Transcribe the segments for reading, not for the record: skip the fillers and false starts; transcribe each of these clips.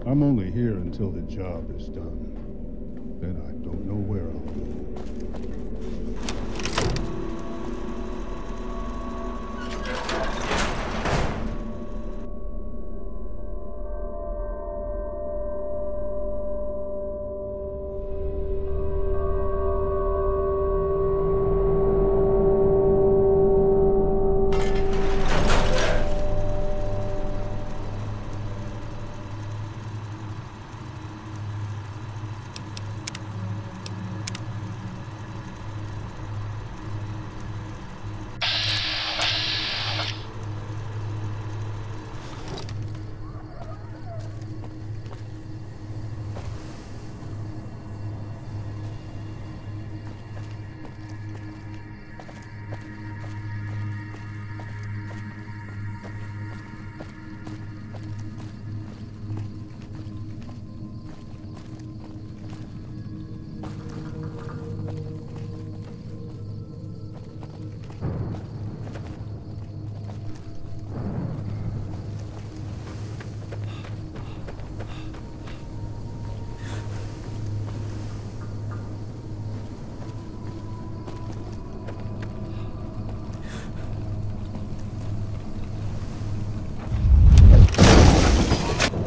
I'm only here until the job is done. Then I don't know where I'll go.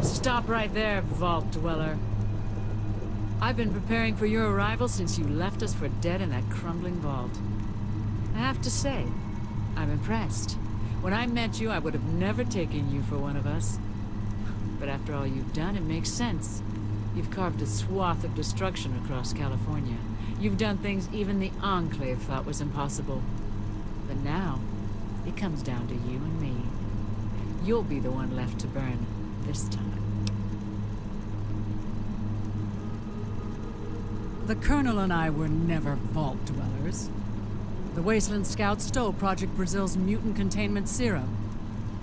Stop right there, Vault Dweller. I've been preparing for your arrival since you left us for dead in that crumbling vault. I have to say, I'm impressed. When I met you, I would have never taken you for one of us. But after all you've done, it makes sense. You've carved a swath of destruction across California. You've done things even the Enclave thought was impossible. But now, it comes down to you and me. You'll be the one left to burn this time. The Colonel and I were never Vault Dwellers. The Wasteland Scouts stole Project Brazil's mutant containment serum.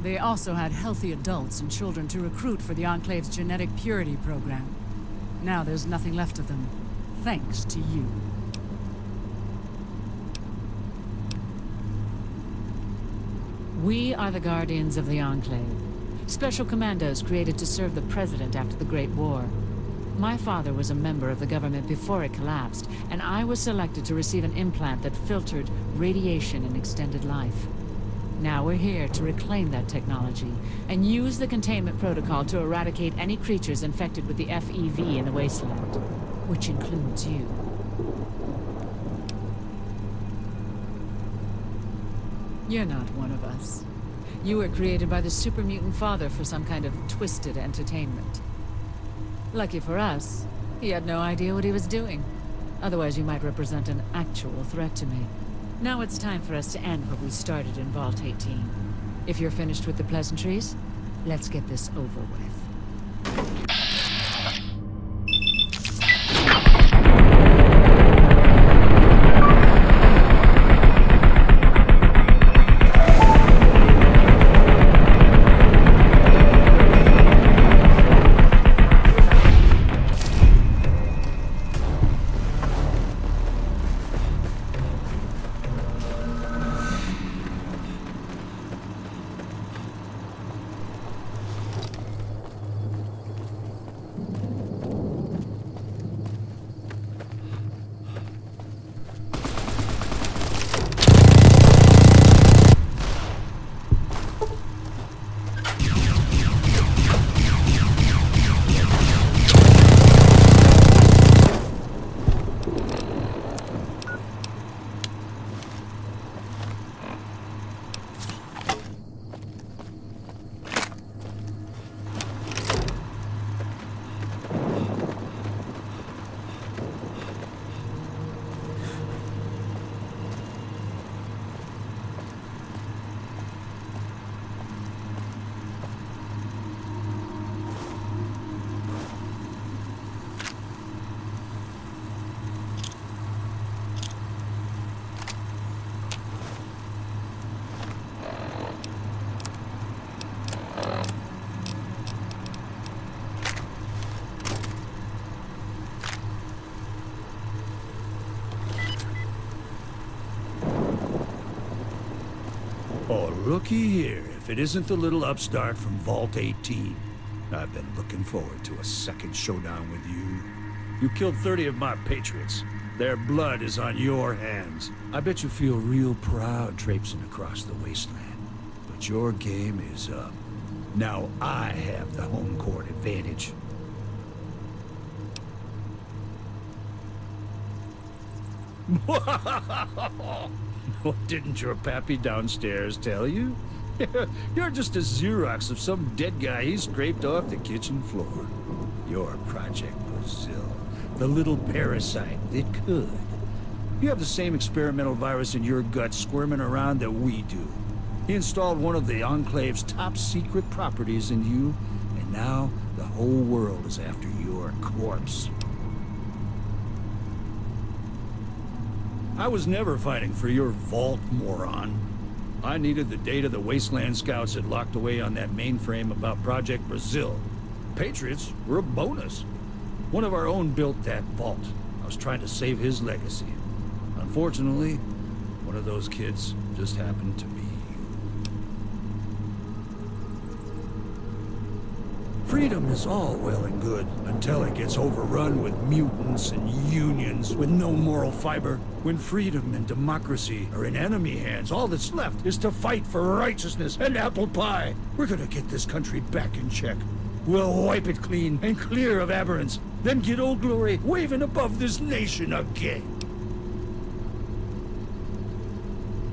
They also had healthy adults and children to recruit for the Enclave's genetic purity program. Now there's nothing left of them, thanks to you. We are the Guardians of the Enclave. Special commandos created to serve the President after the Great War. My father was a member of the government before it collapsed, and I was selected to receive an implant that filtered radiation and extended life. Now we're here to reclaim that technology, and use the containment protocol to eradicate any creatures infected with the FEV in the Wasteland, which includes you. You're not one of us. You were created by the super mutant father for some kind of twisted entertainment. Lucky for us, he had no idea what he was doing. Otherwise, you might represent an actual threat to me. Now it's time for us to end what we started in Vault 18. If you're finished with the pleasantries, let's get this over with. Oh, looky here, if it isn't the little upstart from Vault 18. I've been looking forward to a second showdown with you. You killed 30 of my patriots. Their blood is on your hands. I bet you feel real proud traipsing across the wasteland. But your game is up. Now I have the home court advantage. Didn't your pappy downstairs tell you? You're just a Xerox of some dead guy he scraped off the kitchen floor. You're Project Brazil, the little parasite that could. You have the same experimental virus in your gut squirming around that we do. He installed one of the Enclave's top secret properties in you, and now the whole world is after your corpse. I was never fighting for your vault, moron. I needed the data the Wasteland Scouts had locked away on that mainframe about Project Brazil. Patriots were a bonus. One of our own built that vault. I was trying to save his legacy. Unfortunately, one of those kids just happened to be you. Freedom is all well and good until it gets overrun with mutants and unions with no moral fiber. When freedom and democracy are in enemy hands, all that's left is to fight for righteousness and apple pie. We're gonna get this country back in check. We'll wipe it clean and clear of aberrants, then get Old Glory waving above this nation again.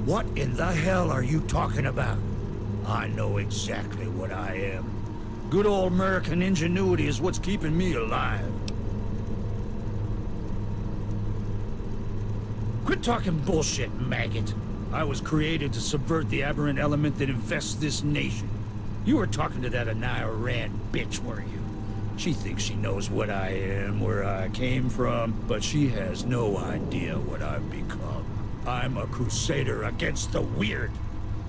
What in the hell are you talking about? I know exactly what I am. Good old American ingenuity is what's keeping me alive. Quit talking bullshit, maggot. I was created to subvert the aberrant element that infests this nation. You were talking to that Anaya Rand bitch, weren't you? She thinks she knows what I am, where I came from, but she has no idea what I've become. I'm a crusader against the weird.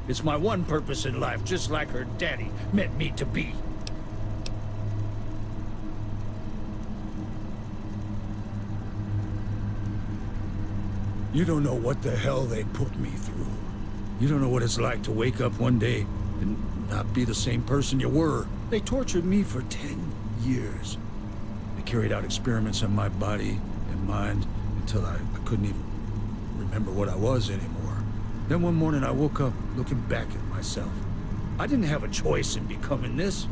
It's my one purpose in life, just like her daddy meant me to be. You don't know what the hell they put me through. You don't know what it's like to wake up one day and not be the same person you were. They tortured me for 10 years. They carried out experiments on my body and mind until I couldn't even remember what I was anymore. Then one morning I woke up looking back at myself. I didn't have a choice in becoming this.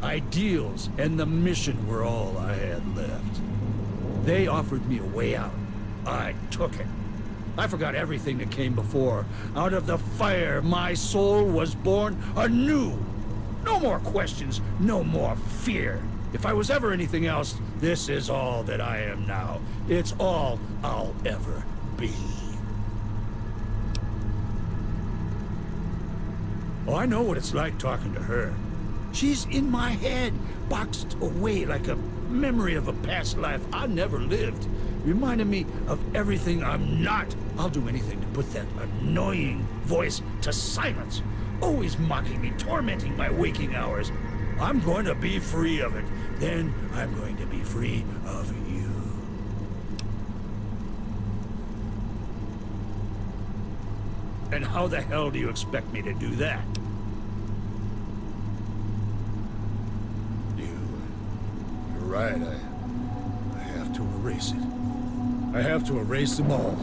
Ideals and the mission were all I had left. They offered me a way out. I took it. I forgot everything that came before. Out of the fire, my soul was born anew. No more questions, no more fear. If I was ever anything else, this is all that I am now. It's all I'll ever be. Oh, I know what it's like talking to her. She's in my head, boxed away like a memory of a past life I never lived. Reminding me of everything I'm not. I'll do anything to put that annoying voice to silence. Always mocking me, tormenting my waking hours. I'm going to be free of it. Then I'm going to be free of you. And how the hell do you expect me to do that? You're right. I have to erase it. I have to erase them all.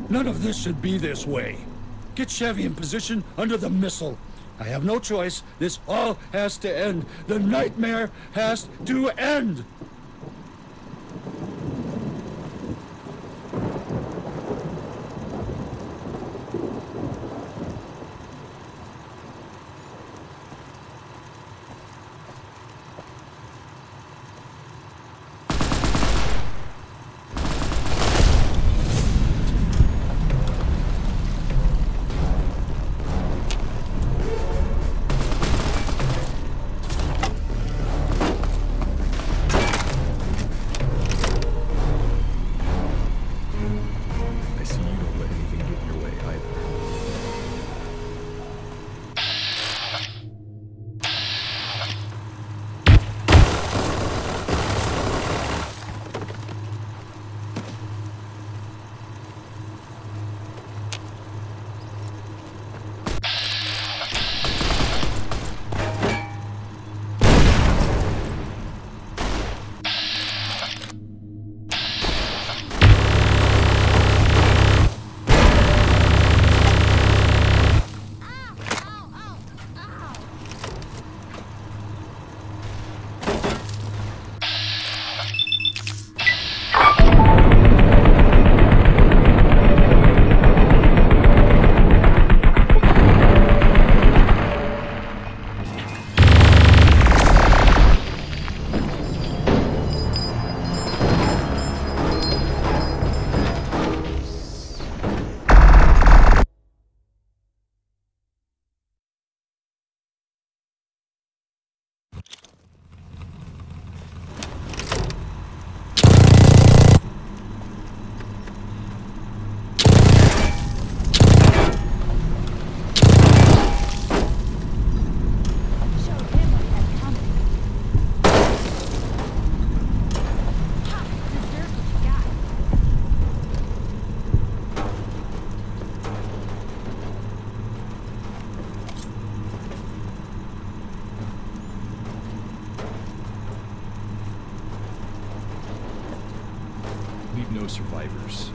None of this should be this way. Get Chevy in position under the missile. I have no choice. This all has to end. The nightmare has to end. no survivors.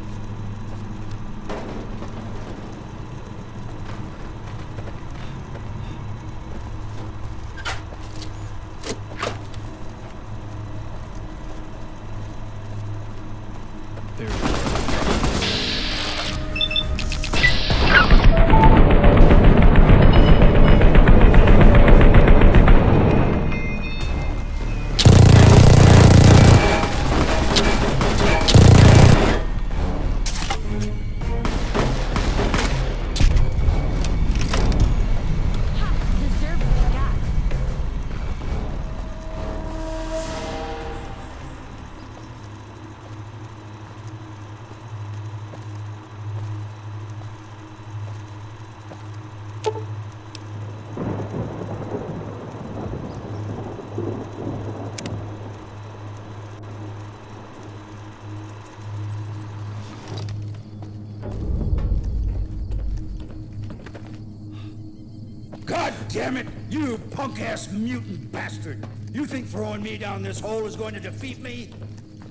God damn it! You punk-ass mutant bastard! You think throwing me down this hole is going to defeat me?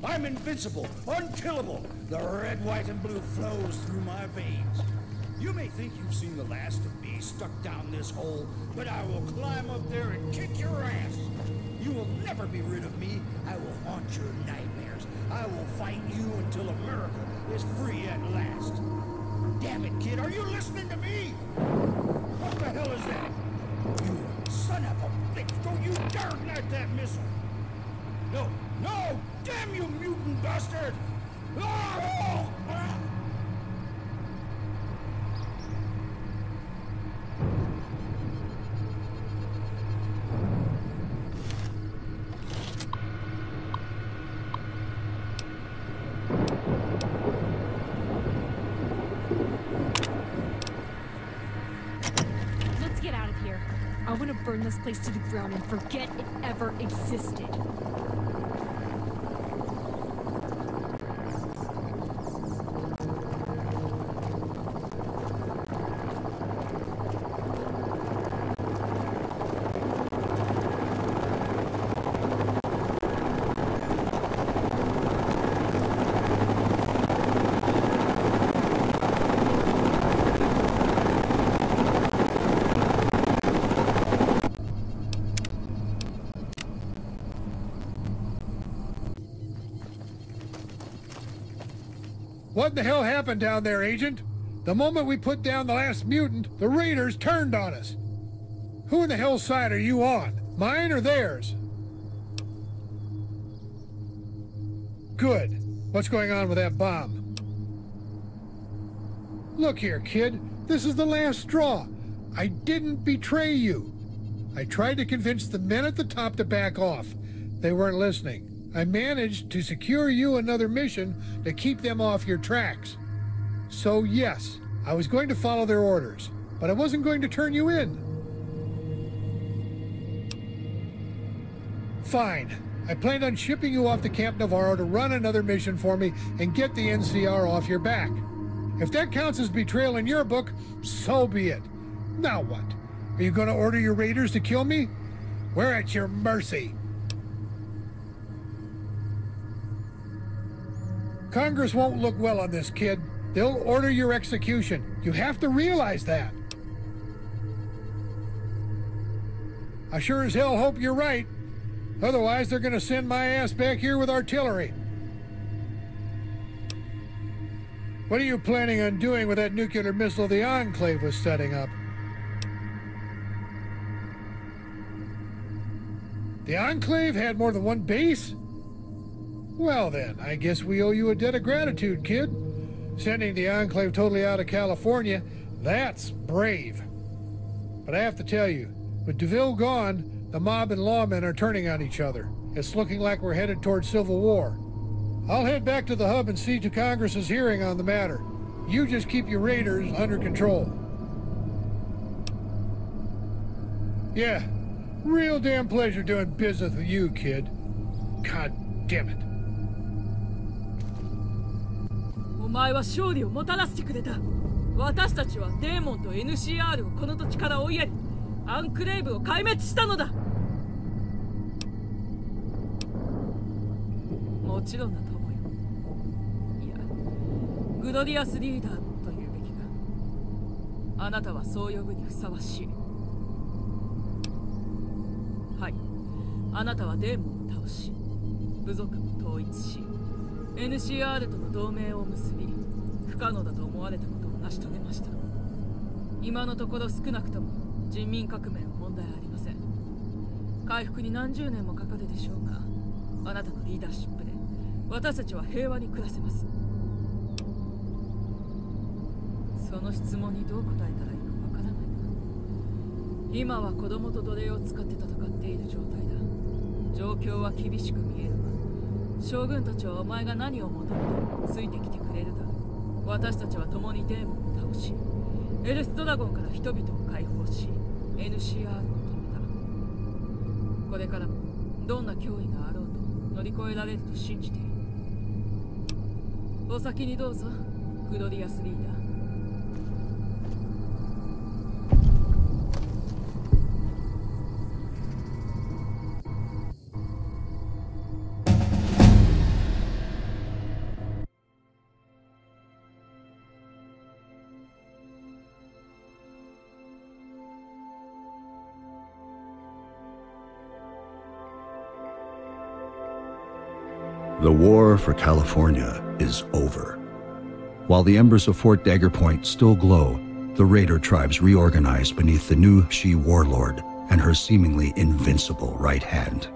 I'm invincible, unkillable. The red, white, and blue flows through my veins. You may think you've seen the last of me stuck down this hole, but I will climb up there and kick your ass. You will never be rid of me. I will haunt your nightmares. I will fight you until America is free at last. Damn it, kid, are you listening to me? What the hell is that? You son of a bitch, don't you dare ignite that missile! No, no! Damn you, mutant bastard! Ah! Ah! I want to burn this place to the ground and forget it ever existed. What the hell happened down there, Agent? The moment we put down the last mutant, the raiders turned on us. Who in the hell's side are you on? Mine or theirs? Good. What's going on with that bomb? Look here, kid. This is the last straw. I didn't betray you. I tried to convince the men at the top to back off. They weren't listening. I managed to secure you another mission to keep them off your tracks. So yes, I was going to follow their orders, but I wasn't going to turn you in. Fine. I planned on shipping you off to Camp Navarro to run another mission for me and get the NCR off your back. If that counts as betrayal in your book, so be it. Now what? Are you going to order your raiders to kill me? We're at your mercy. Congress won't look well on this, kid. They'll order your execution. You have to realize that. I sure as hell hope you're right. Otherwise, they're gonna send my ass back here with artillery. What are you planning on doing with that nuclear missile the Enclave was setting up? The Enclave had more than one base? Well then, I guess we owe you a debt of gratitude, kid. Sending the Enclave totally out of California, that's brave. But I have to tell you, with DeVille gone, the mob and lawmen are turning on each other. It's looking like we're headed toward civil war. I'll head back to the hub and see to Congress's hearing on the matter. You just keep your raiders under control. Yeah, real damn pleasure doing business with you, kid. God damn it. お前は勝利をもたらしてくれた。私たちはデーモンと NCR をこの土地から追いやり、アンクレイブを壊滅したのだ。もちろんだと思うよ。いグロリアスリーダーというべきか。あなたはそう呼ぶにふさわしい。はい、あなたはデーモンを倒し、部族を統一し、NCR との同盟を結び、不可能だと思われたことを成し遂げました。今のところ少なくとも人民革命は問題ありません。回復に何十年もかかるでしょうが、あなたのリーダーシップで私たちは平和に暮らせます。その質問にどう答えたらいいかわからないな。今は子供と奴隷を使って戦っている状態だ。状況は厳しく見えるが、将軍たちはお前が何を求めてもついてきてくれるだろう。私たちは共にデーモンを倒し、エルスドラゴンから人々を解放し、NCR を止めた。これからもどんな脅威があろうと乗り越えられると信じている。お先にどうぞ、グロリアスリーダー。The war for California is over. While the embers of Fort Dagger Point still glow, the Raider tribes reorganize beneath the new She warlord and her seemingly invincible right hand.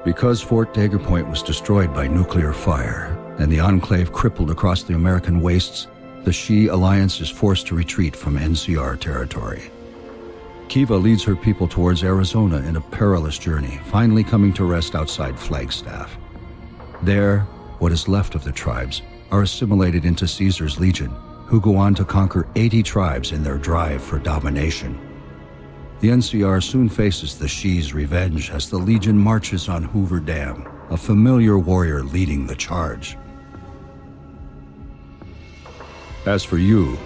Because Fort Dagger Point was destroyed by nuclear fire and the Enclave crippled across the American wastes, the She Alliance is forced to retreat from NCR territory. Kiva leads her people towards Arizona in a perilous journey, finally coming to rest outside Flagstaff. There, what is left of the tribes are assimilated into Caesar's Legion, who go on to conquer 80 tribes in their drive for domination. The NCR soon faces the She's revenge as the Legion marches on Hoover Dam, a familiar warrior leading the charge. As for you,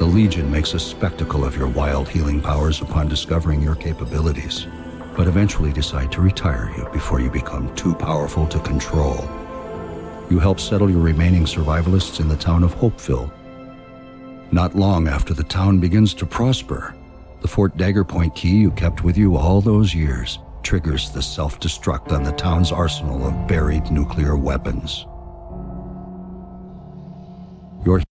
the Legion makes a spectacle of your wild healing powers upon discovering your capabilities, but eventually decide to retire you before you become too powerful to control. You help settle your remaining survivalists in the town of Hopeville. Not long after the town begins to prosper, the Fort Dagger Point key you kept with you all those years triggers the self-destruct on the town's arsenal of buried nuclear weapons. Your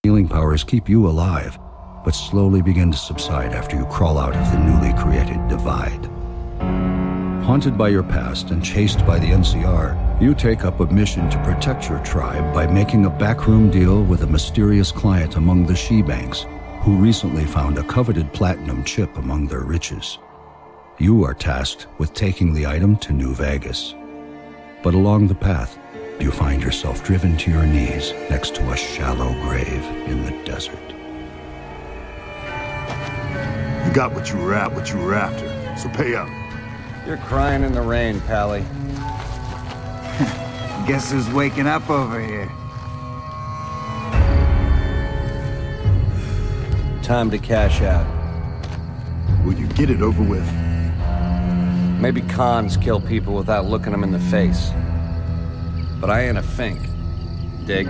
healing powers keep you alive, but slowly begin to subside after you crawl out of the newly created divide. Haunted by your past and chased by the NCR, you take up a mission to protect your tribe by making a backroom deal with a mysterious client among the She Banks, who recently found a coveted platinum chip among their riches. You are tasked with taking the item to New Vegas. But along the path, you find yourself driven to your knees next to a shallow grave in the desert. You got what you were after, so pay up. You're crying in the rain, Pally. Guess who's waking up over here? Time to cash out. Will you get it over with? Maybe cons kill people without looking them in the face. But I ain't a fink. Dig?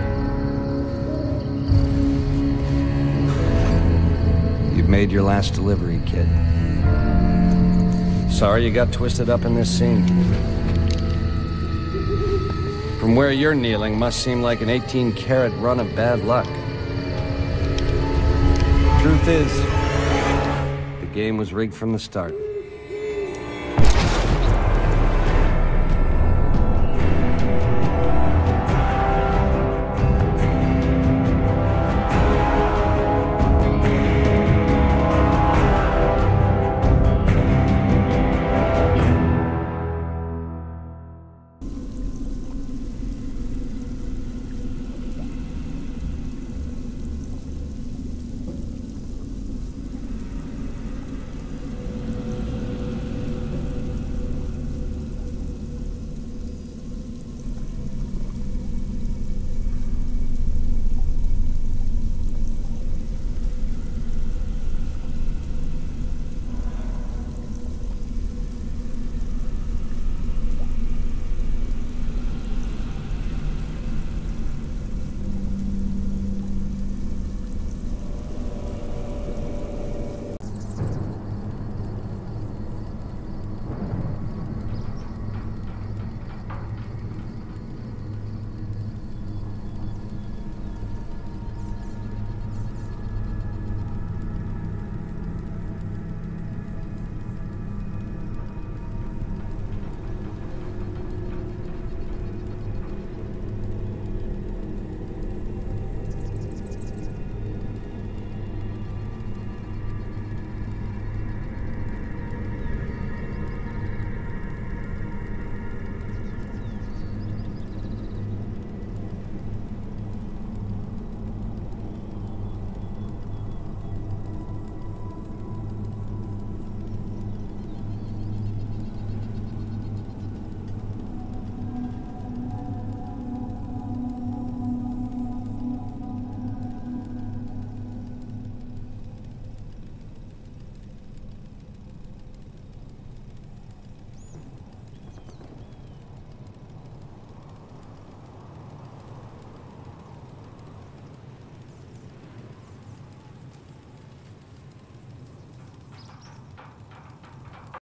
You've made your last delivery, kid. Sorry you got twisted up in this scene. From where you're kneeling must seem like an 18-carat run of bad luck. Truth is, the game was rigged from the start.